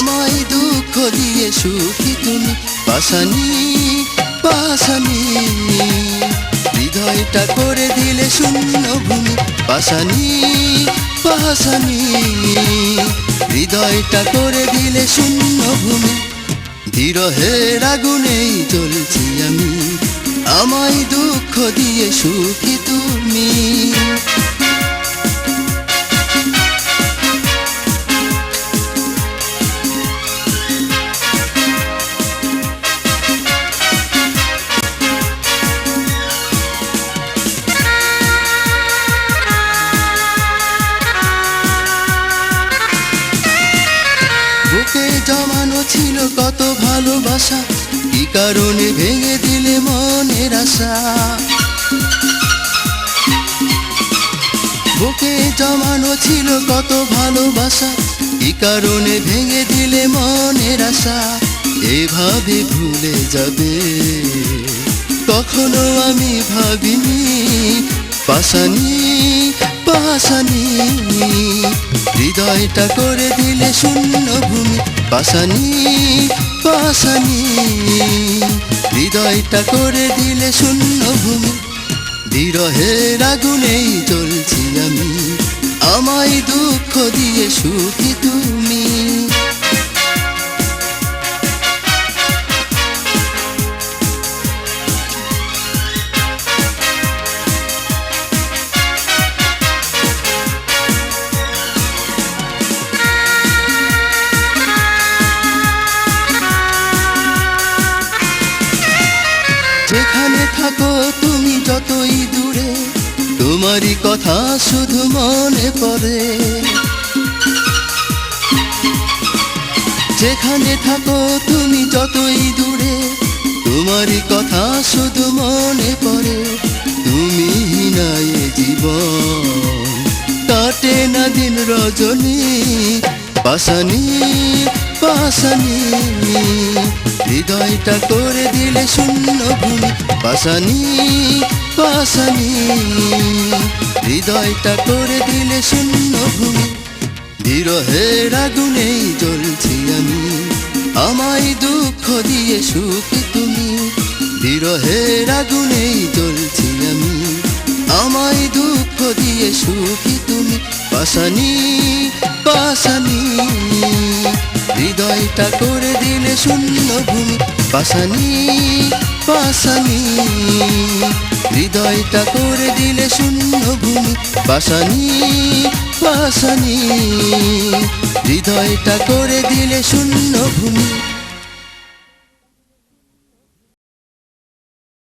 আমায় দুঃখ দিয়ে সুখী তুমি পাশানি পাশানি হৃদয়টা করে দিলে শূন্য ভূমি পাশানি পাশানি হৃদয়টা করে দিলে শূন্য ভূমি বিরহের আগুনেই জ্বলছি আমি আমায় দুঃখ দিয়ে সুখী তুমি বুকে জমানো ছিল কত ভালোবাসা কি কারণে ভেঙে দিলে মনের আশা বুকে জমানো ছিল কত ভালোবাসা কি কারণে ভেঙে দিলে মনের আশা এভাবে ভুলে যাবে কখনো আমি ভাবিনি পাশানি পাশানি হৃদয়টা করে দিলে শূন্য ভূমি পাশানি পাশানি হৃদয়টা করে দিলে শূন্য ভূমি বিরহের আগুনেই জ্বলছি আমি আমায় দুঃখ দিয়ে সুখী তুমি যেখানে থাকো তুমি যতই দূরে তোমারই কথা শুধু মনে পড়ে যেখানে থাকো তুমি যতই দূরে তোমারই কথা শুধু মনে পড়ে তুমি নাই জীবন কাটে না দিন রজনী পাশানি পাশানি হৃদয়টা করে দিলে শূন্য ভূমি পাশানি পাশানি হৃদয়টা করে দিলে শূন্য ভূমি বিরহের আগুনেই জ্বলছি আমি আমায় দুঃখ দিয়ে সুখী তুমি বিরহের আগুনেই জ্বলছি আমি আমায় দুঃখ দিয়ে সুখী তুমি পাশানি পাশানি হৃদয়টা করে দিলে শূন্য ভূমি পাশানি পাশানি হৃদয়টা করে দিলে শূন্য ভূমি পাশানি পাশানি হৃদয়টা করে দিলে শূন্য ভূমি